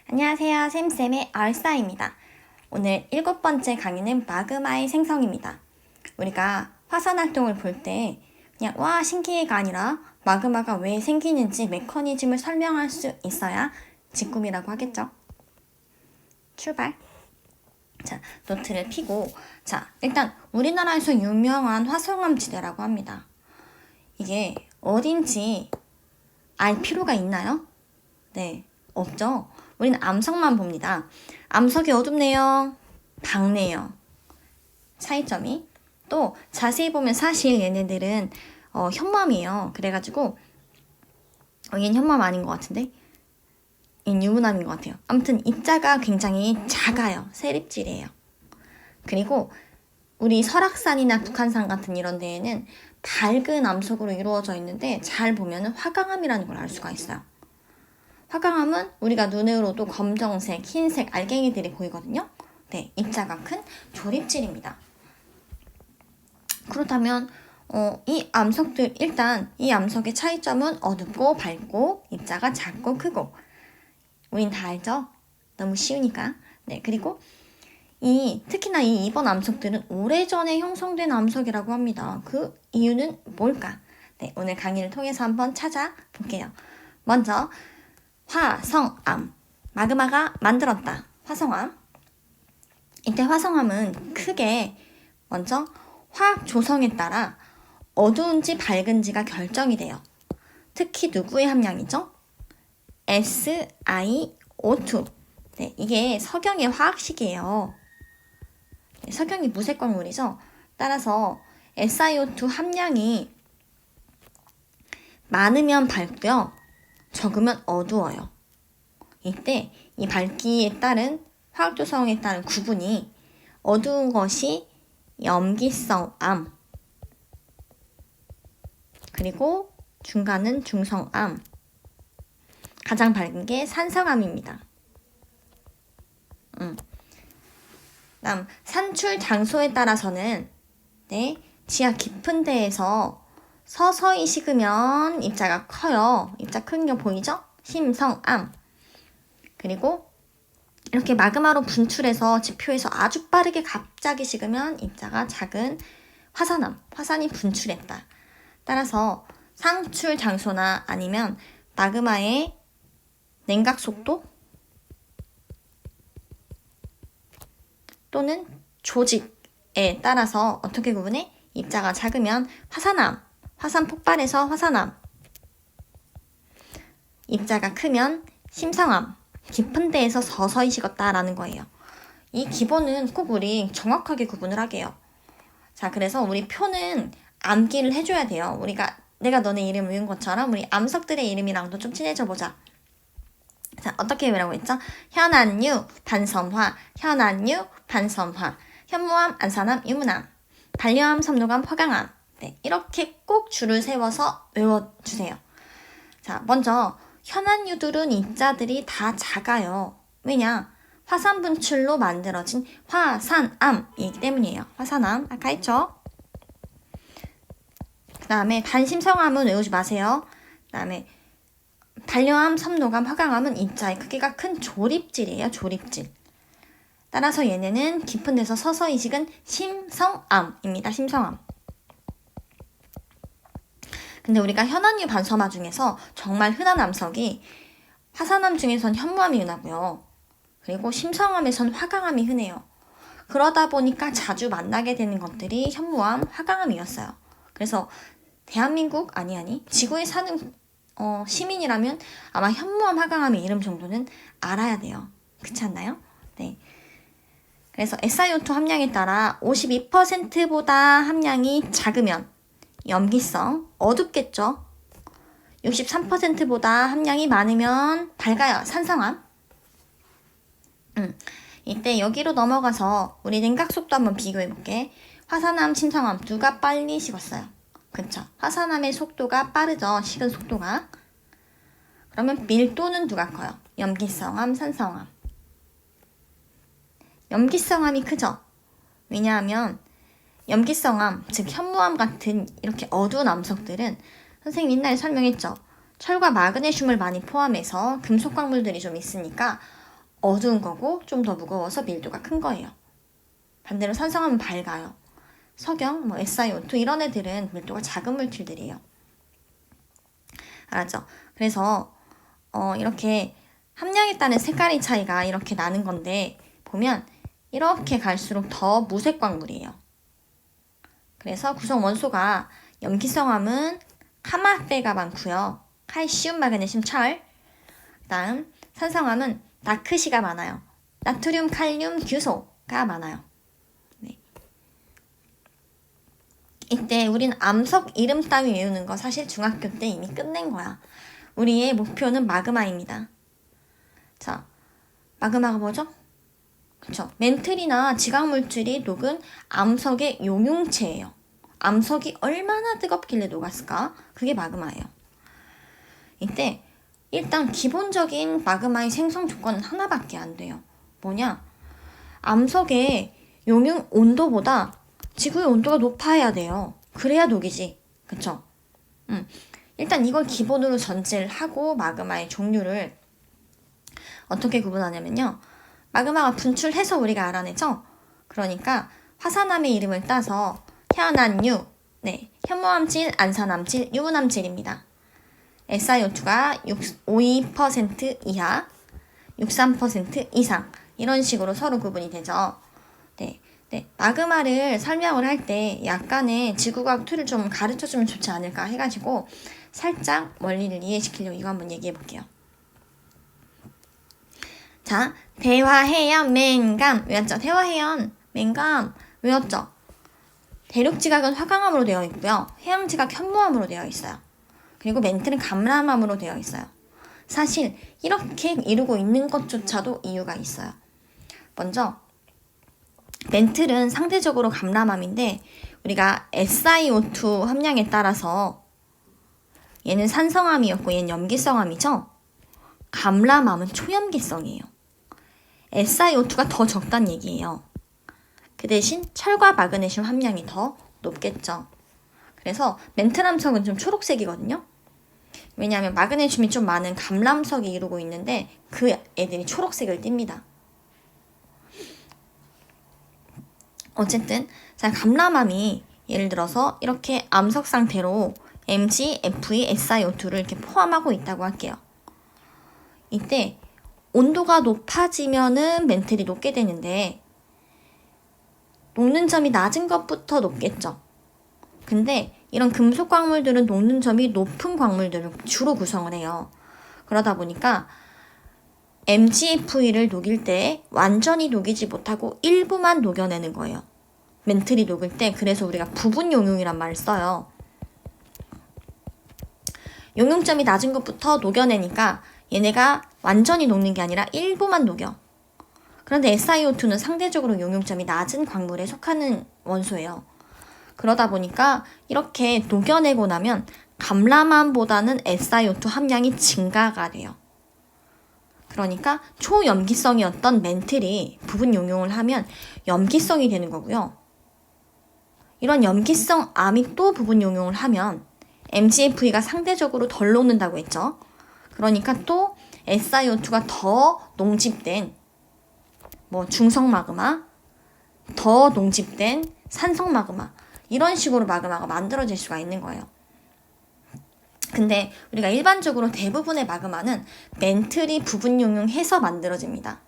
안녕하세요. 샘쌤의 얼싸입니다. 오늘 7번째 강의는 마그마의 생성입니다. 우리가 화산 활동을 볼 때 그냥 와 신기해가 아니라 마그마가 왜 생기는지 메커니즘을 설명할 수 있어야 직꿈이라고 하겠죠. 출발! 자, 노트를 펴고 자, 일단 우리나라에서 유명한 화성암 지대라고 합니다. 이게 어딘지 알 필요가 있나요? 네, 없죠. 우리는 암석만 봅니다. 암석이 어둡네요. 밝네요. 차이점이. 또 자세히 보면 사실 얘네들은 현무암이에요. 그래가지고 얘는 현무암 아닌 것 같은데 얘는 유문암인 것 같아요. 아무튼 입자가 굉장히 작아요. 세립질이에요. 그리고 우리 설악산이나 북한산 같은 이런 데에는 밝은 암석으로 이루어져 있는데 잘 보면 화강암이라는 걸 알 수가 있어요. 화강암은 우리가 눈으로도 검정색, 흰색 알갱이들이 보이거든요. 네, 입자가 큰 조립질입니다. 그렇다면 이 암석들 일단 이 암석의 차이점은 어둡고 밝고 입자가 작고 크고 우린 다 알죠? 너무 쉬우니까. 네, 그리고 특히나 이 2번 암석들은 오래전에 형성된 암석이라고 합니다. 그 이유는 뭘까? 네, 오늘 강의를 통해서 한번 찾아볼게요. 먼저 화성암, 마그마가 만들었다. 화성암. 이때 화성암은 크게 먼저 화학 조성에 따라 어두운지 밝은지가 결정이 돼요. 특히 누구의 함량이죠? SiO2. 네, 이게 석영의 화학식이에요. 네, 석영이 무색광물이죠. 따라서 SiO2 함량이 많으면 밝고요. 적으면 어두워요. 이때 이 밝기에 따른 화학 조성에 따른 구분이 어두운 것이 염기성암, 그리고 중간은 중성암, 가장 밝은 게 산성암입니다. 다음 산출 장소에 따라서는 지하 깊은 데에서 서서히 식으면 입자가 커요. 입자 큰 게 보이죠? 심성암. 그리고 이렇게 마그마로 분출해서 지표에서 아주 빠르게 갑자기 식으면 입자가 작은 화산암. 화산이 분출했다. 따라서 상출 장소나 아니면 마그마의 냉각 속도 또는 조직에 따라서 어떻게 구분해? 입자가 작으면 화산암, 화산 폭발에서 화산암. 입자가 크면 심성암, 깊은 데에서 서서히 식었다라는 거예요. 이 기본은 꼭 우리 정확하게 구분을 하게요. 자, 그래서 우리 표는 암기를 해줘야 돼요. 내가 너네 이름 외운 것처럼 우리 암석들의 이름이랑도 좀 친해져 보자. 자, 어떻게 외우라고 했죠? 현안유, 반섬화, 현안유, 반섬화, 현무암, 안산암, 유문암, 반려암, 섬노암, 화강암. 네, 이렇게 꼭 줄을 세워서 외워주세요. 자, 먼저 현안유들은 입자들이 다 작아요. 왜냐? 화산 분출로 만들어진 화산암이기 때문이에요. 화산암, 아까 했죠? 그 다음에 반심성암은 외우지 마세요. 그 다음에 반려암, 섬노암, 화강암은 입자의 크기가 큰 조립질이에요. 조립질. 따라서 얘네는 깊은 데서 서서히 식은 심성암입니다. 심성암. 근데 우리가 현안유 반섬화 중에서 정말 흔한 암석이 화산암 중에선 현무암이 흔하고요. 그리고 심성암에선 화강암이 흔해요. 그러다 보니까 자주 만나게 되는 것들이 현무암, 화강암이었어요. 그래서 대한민국 지구에 사는 시민이라면 아마 현무암, 화강암의 이름 정도는 알아야 돼요. 그렇지 않나요? 네. 그래서 SiO2 함량에 따라 52%보다 함량이 작으면 염기성, 어둡겠죠? 63%보다 함량이 많으면 밝아요. 산성암. 이때 여기로 넘어가서 우리 냉각 속도 한번 비교해볼게. 화산암, 심성암 누가 빨리 식었어요? 그쵸? 화산암의 속도가 빠르죠. 식은 속도가. 그러면 밀도는 누가 커요? 염기성암, 산성암. 염기성암이 크죠? 왜냐하면 염기성암, 즉 현무암 같은 이렇게 어두운 암석들은 선생님 옛날에 설명했죠. 철과 마그네슘을 많이 포함해서 금속 광물들이 좀 있으니까 어두운 거고 좀 더 무거워서 밀도가 큰 거예요. 반대로 산성암은 밝아요. 석영, SiO2 이런 애들은 밀도가 작은 물질들이에요. 알았죠? 그래서 이렇게 함량에 따른 색깔의 차이가 이렇게 나는 건데 보면 이렇게 갈수록 더 무색 광물이에요. 그래서 구성 원소가 염기성암은 카마페가 많고요. 칼슘, 마그네슘, 철. 다음 산성암은 나크시가 많아요. 나트륨, 칼륨, 규소가 많아요. 네. 이때 우린 암석 이름 따위 외우는 거 사실 중학교 때 이미 끝낸 거야. 우리의 목표는 마그마입니다. 자, 마그마가 뭐죠? 그쵸. 멘틀이나 지각물질이 녹은 암석의 용융체예요. 암석이 얼마나 뜨겁길래 녹았을까? 그게 마그마예요. 이때 일단 기본적인 마그마의 생성 조건은 하나밖에 안 돼요. 뭐냐? 암석의 용융 온도보다 지구의 온도가 높아야 돼요. 그래야 녹이지. 그쵸? 일단 이걸 기본으로 전제를 하고 마그마의 종류를 어떻게 구분하냐면요. 마그마가 분출해서 우리가 알아내죠? 그러니까 화산암의 이름을 따서 현안유, 현무암질, 안산암질, 유문암질입니다. SiO2가 52% 이하, 63% 이상 이런 식으로 서로 구분이 되죠. 마그마를 설명을 할 때 약간의 지구과학 툴을 좀 가르쳐주면 좋지 않을까 해가지고 살짝 원리를 이해시키려고 이거 한번 얘기해 볼게요. 자, 대화해연, 맹감 외웠죠? 대화해연, 맹감 외웠죠? 대륙지각은 화강암으로 되어 있고요. 해양지각 현무암으로 되어 있어요. 그리고 멘틀은 감람암으로 되어 있어요. 사실 이렇게 이루고 있는 것조차도 이유가 있어요. 먼저 멘틀은 상대적으로 감람암인데 우리가 SiO2 함량에 따라서 얘는 산성암이었고 얘는 염기성암이죠? 감람암은 초염기성이에요. SiO2가 더 적다는 얘기예요. 그 대신 철과 마그네슘 함량이 더 높겠죠. 그래서 멘틀암석은 좀 초록색이거든요. 왜냐하면 마그네슘이 좀 많은 감람석이 이루고 있는데 그 애들이 초록색을 띱니다. 어쨌든 자, 감람암이 예를 들어서 이렇게 암석 상태로 Mg, Fe, SiO2를 이렇게 포함하고 있다고 할게요. 이때 온도가 높아지면은 멘틀이 녹게 되는데 녹는 점이 낮은 것부터 녹겠죠. 근데 이런 금속 광물들은 녹는 점이 높은 광물들을 주로 구성을 해요. 그러다 보니까 MgFe를 녹일 때 완전히 녹이지 못하고 일부만 녹여내는 거예요. 멘틀이 녹을 때 그래서 우리가 부분 용융이란 말을 써요. 용융점이 낮은 것부터 녹여내니까 얘네가 완전히 녹는 게 아니라 일부만 녹여. 그런데 SiO2는 상대적으로 용융점이 낮은 광물에 속하는 원소예요. 그러다 보니까 이렇게 녹여내고 나면 감람암보다는 SiO2 함량이 증가가 돼요. 그러니까 초염기성이었던 멘틀이 부분 용융을 하면 염기성이 되는 거고요. 이런 염기성 암이 또 부분 용융을 하면 MgFe가 상대적으로 덜 녹는다고 했죠. 그러니까 또 SiO2가 더 농집된 중성 마그마, 더 농집된 산성 마그마 이런 식으로 마그마가 만들어질 수가 있는 거예요. 근데 우리가 일반적으로 대부분의 마그마는 멘틀이 부분 용융해서 만들어집니다.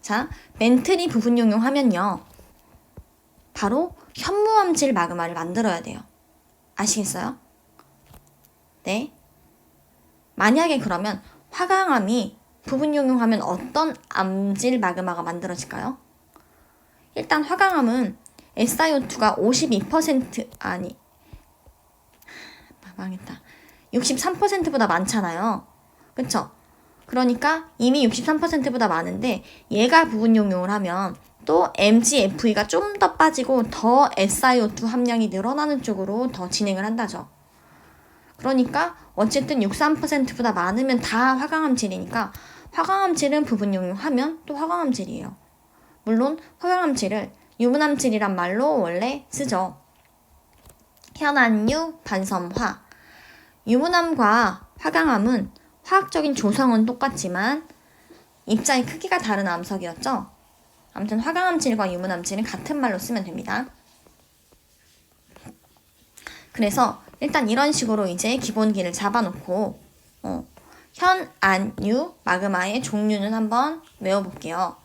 자, 멘틀이 부분 용융하면요. 바로 현무암질 마그마를 만들어야 돼요. 아시겠어요? 네. 만약에 그러면 화강암이 부분 용융하면 어떤 암질 마그마가 만들어질까요? 일단 화강암은 SiO2가 52% 망했다. 63%보다 많잖아요. 그쵸? 그러니까 이미 63%보다 많은데 얘가 부분 용융을 하면 또 MgFe가 좀 더 빠지고 더 SiO2 함량이 늘어나는 쪽으로 더 진행을 한다죠. 그러니까 어쨌든 63%보다 많으면 다 화강암질이니까 화강암질은 부분 용융하면 또 화강암질이에요. 물론 화강암질을 유문암질이란 말로 원래 쓰죠. 현안유, 반섬화. 유문암과 화강암은 화학적인 조성은 똑같지만 입자의 크기가 다른 암석이었죠. 아무튼 화강암질과 유문암질은 같은 말로 쓰면 됩니다. 그래서 일단 이런 식으로 이제 기본기를 잡아놓고 현, 안, 유, 마그마의 종류는 한번 외워볼게요.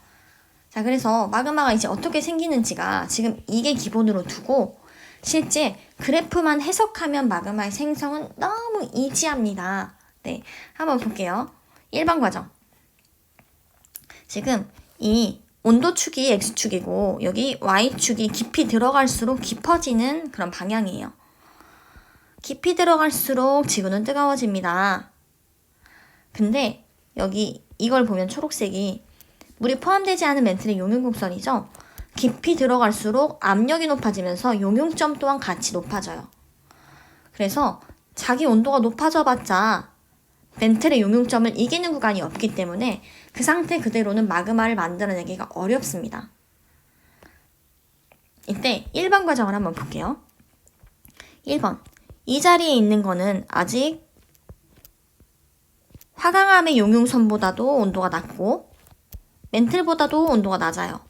자, 그래서 마그마가 이제 어떻게 생기는지가 지금 이게 기본으로 두고 실제 그래프만 해석하면 마그마의 생성은 너무 이지합니다. 네, 한번 볼게요. 1번 과정. 지금 이 온도축이 X축이고 여기 Y축이 깊이 들어갈수록 깊어지는 그런 방향이에요. 깊이 들어갈수록 지구는 뜨거워집니다. 근데 여기 이걸 보면 초록색이 물이 포함되지 않은 멘틀의 용융곡선이죠. 깊이 들어갈수록 압력이 높아지면서 용융점 또한 같이 높아져요. 그래서 자기 온도가 높아져 봤자 멘틀의 용융점을 이기는 구간이 없기 때문에 그 상태 그대로는 마그마를 만들어내기가 어렵습니다. 이때 1번 과정을 한번 볼게요. 1번. 이 자리에 있는 거는 아직 화강암의 용융선보다도 온도가 낮고 멘틀보다도 온도가 낮아요.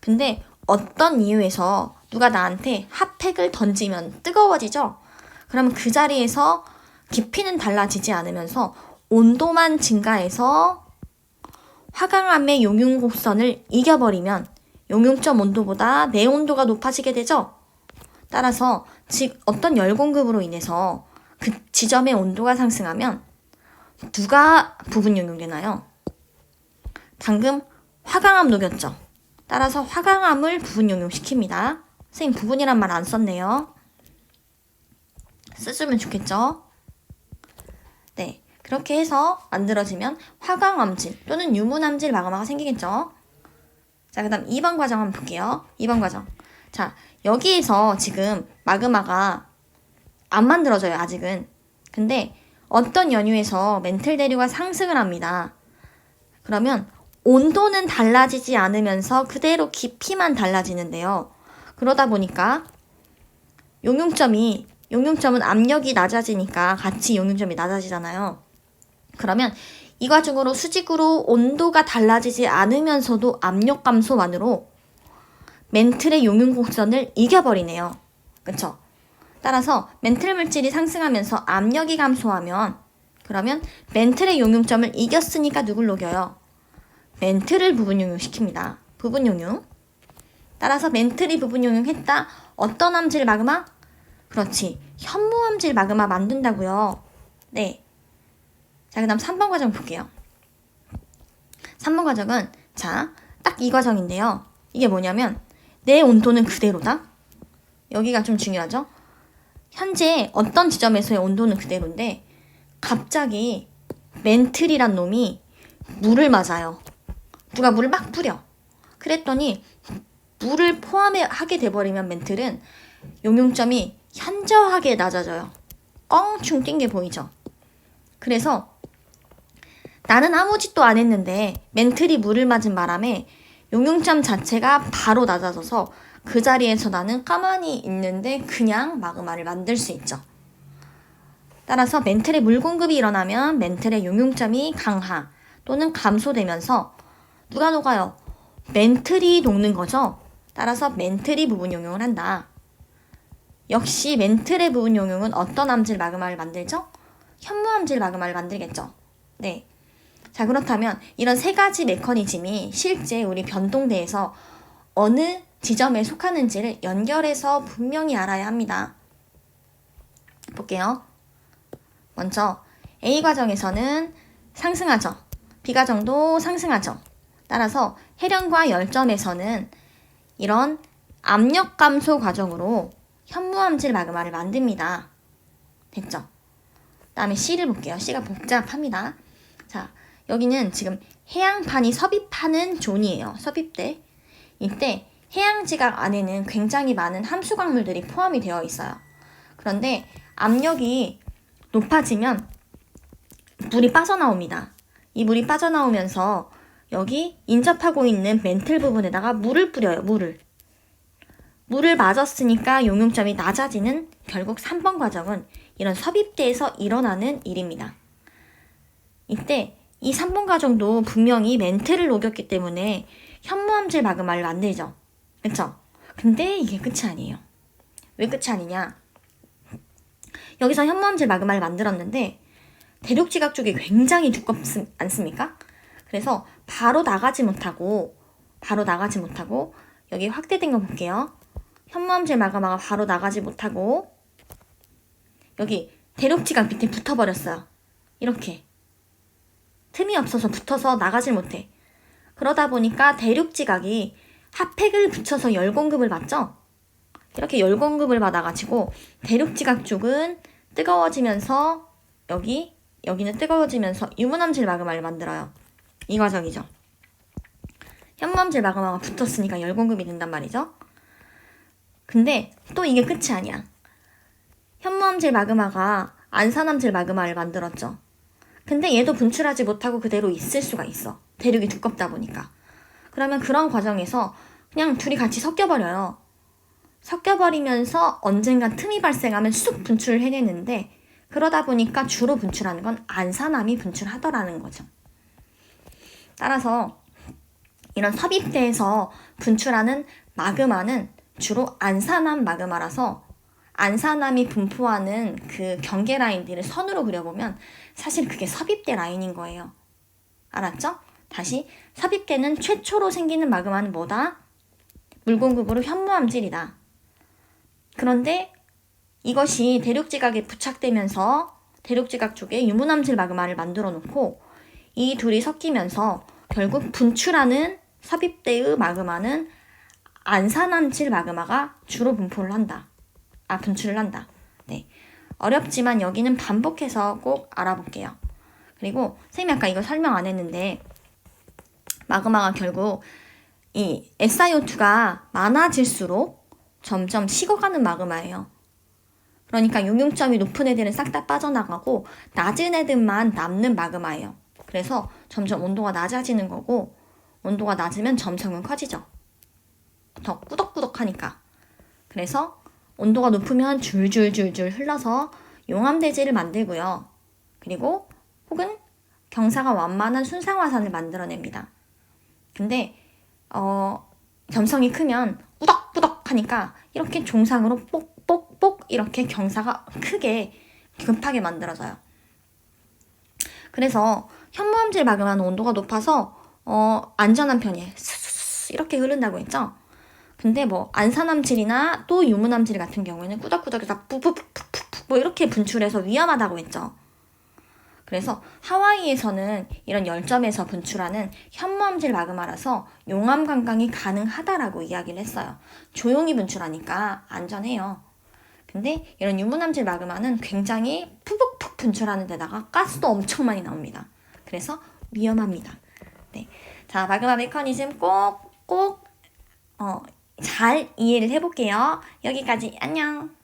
근데 어떤 이유에서 누가 나한테 핫팩을 던지면 뜨거워지죠? 그러면 그 자리에서 깊이는 달라지지 않으면서 온도만 증가해서 화강암의 용융곡선을 이겨버리면 용융점 온도보다 내 온도가 높아지게 되죠? 따라서 즉 어떤 열공급으로 인해서 그 지점의 온도가 상승하면 누가 부분 용융되나요? 방금 화강암 녹였죠? 따라서 화강암을 부분 용융시킵니다. 선생님 부분이란 말 안 썼네요. 쓰시면 좋겠죠? 네, 그렇게 해서 만들어지면 화강암질 또는 유문암질 마그마가 생기겠죠? 자, 그 다음 2번 과정 한번 볼게요. 2번 과정. 자, 여기에서 지금 마그마가 안 만들어져요, 아직은. 근데 어떤 연유에서 멘틀 대류가 상승을 합니다. 그러면 온도는 달라지지 않으면서 그대로 깊이만 달라지는데요. 그러다 보니까 용융점은 압력이 낮아지니까 같이 용융점이 낮아지잖아요. 그러면 이 과정으로 수직으로 온도가 달라지지 않으면서도 압력 감소만으로 멘틀의 용융곡선을 이겨버리네요. 그쵸? 따라서 멘틀 물질이 상승하면서 압력이 감소하면 그러면 멘틀의 용융점을 이겼으니까 누굴 녹여요? 멘틀을 부분 용융시킵니다. 부분 용융. 따라서 멘틀이 부분 용융했다. 어떤 암질 마그마? 그렇지. 현무암질 마그마 만든다고요. 네. 자, 그 다음 3번 과정 볼게요. 3번 과정은 자, 딱 이 과정인데요. 이게 뭐냐면 내 온도는 그대로다. 여기가 좀 중요하죠. 현재 어떤 지점에서의 온도는 그대로인데 갑자기 멘틀이란 놈이 물을 맞아요. 누가 물을 막 뿌려. 그랬더니 물을 포함하게 돼버리면 멘틀은 용융점이 현저하게 낮아져요. 껑충 뛴 게 보이죠. 그래서 나는 아무 짓도 안 했는데 멘틀이 물을 맞은 바람에 용융점 자체가 바로 낮아져서 그 자리에서 나는 가만히 있는데 그냥 마그마를 만들 수 있죠. 따라서 멘틀의 물 공급이 일어나면 멘틀의 용융점이 강하 또는 감소되면서 누가 녹아요? 멘틀이 녹는 거죠. 따라서 멘틀이 부분 용융을 한다. 역시 멘틀의 부분 용융은 어떤 암질 마그마를 만들죠? 현무암질 마그마를 만들겠죠. 네. 자, 그렇다면 이런 세 가지 메커니즘이 실제 우리 변동대에서 어느 지점에 속하는지를 연결해서 분명히 알아야 합니다. 볼게요. 먼저 A 과정에서는 상승하죠. B 과정도 상승하죠. 따라서 해련과 열점에서는 이런 압력 감소 과정으로 현무암질 마그마를 만듭니다. 됐죠? 다음에 C를 볼게요. C가 복잡합니다. 자, 여기는 지금 해양판이 섭입하는 존이에요. 섭입대. 이때 해양지각 안에는 굉장히 많은 함수광물들이 포함이 되어 있어요. 그런데 압력이 높아지면 물이 빠져나옵니다. 이 물이 빠져나오면서 여기 인접하고 있는 멘틀 부분에다가 물을 뿌려요. 물을 맞았으니까 용융점이 낮아지는 결국 3번 과정은 이런 섭입대에서 일어나는 일입니다. 이때 이 3번 과정도 분명히 멘트를 녹였기 때문에 현무암질 마그마를 만들죠. 그쵸? 근데 이게 끝이 아니에요. 왜 끝이 아니냐? 여기서 현무암질 마그마를 만들었는데 대륙지각 쪽이 굉장히 두껍지 않습니까? 그래서 바로 나가지 못하고 여기 확대된 거 볼게요. 현무암질 마그마가 바로 나가지 못하고 여기 대륙지각 밑에 붙어버렸어요. 이렇게 틈이 없어서 붙어서 나가질 못해. 그러다 보니까 대륙지각이 핫팩을 붙여서 열 공급을 받죠? 이렇게 열 공급을 받아가지고 대륙지각 쪽은 뜨거워지면서 여기는 뜨거워지면서 유문암질 마그마를 만들어요. 이 과정이죠. 현무암질 마그마가 붙었으니까 열 공급이 된단 말이죠. 근데 또 이게 끝이 아니야. 현무암질 마그마가 안산암질 마그마를 만들었죠. 근데 얘도 분출하지 못하고 그대로 있을 수가 있어. 대륙이 두껍다 보니까. 그러면 그런 과정에서 그냥 둘이 같이 섞여버려요. 섞여버리면서 언젠간 틈이 발생하면 쑥 분출을 해내는데 그러다 보니까 주로 분출하는 건 안산암이 분출하더라는 거죠. 따라서 이런 섭입대에서 분출하는 마그마는 주로 안산암 마그마라서 안산암이 분포하는 그 경계 라인들을 선으로 그려보면 사실 그게 섭입대 라인인 거예요. 알았죠? 다시 섭입대는 최초로 생기는 마그마는 뭐다? 물공급으로 현무암질이다. 그런데 이것이 대륙지각에 부착되면서 대륙지각 쪽에 유문암질 마그마를 만들어 놓고 이 둘이 섞이면서 결국 분출하는 섭입대의 마그마는 안산암질 마그마가 주로 분출을 한다. 네. 어렵지만 여기는 반복해서 꼭 알아볼게요. 그리고 선생님이 아까 이거 설명 안 했는데 마그마가 결국 이 SiO2가 많아질수록 점점 식어가는 마그마예요. 그러니까 용융점이 높은 애들은 싹 다 빠져나가고 낮은 애들만 남는 마그마예요. 그래서 점점 온도가 낮아지는 거고 온도가 낮으면 점성은 커지죠. 더 꾸덕꾸덕하니까. 그래서 온도가 높으면 줄줄줄줄 흘러서 용암대지를 만들고요. 그리고 혹은 경사가 완만한 순상화산을 만들어냅니다. 근데 점성이 크면 꾸덕꾸덕하니까 이렇게 종상으로 뽁뽁뽁 이렇게 경사가 크게 급하게 만들어져요. 그래서 현무암질 마그마는 온도가 높아서 안전한 편이에요. 이렇게 흐른다고 했죠. 근데 뭐 안산암질이나 또 유문암질 같은 경우에는 꾸덕꾸덕해서 푹푹푹푹 뭐 이렇게 분출해서 위험하다고 했죠. 그래서 하와이에서는 이런 열점에서 분출하는 현무암질 마그마라서 용암 관광이 가능하다라고 이야기를 했어요. 조용히 분출하니까 안전해요. 근데 이런 유문암질 마그마는 굉장히 푹푹푹 분출하는 데다가 가스도 엄청 많이 나옵니다. 그래서 위험합니다. 네. 자, 마그마 메커니즘 꼭 잘 이해를 해볼게요. 여기까지 안녕.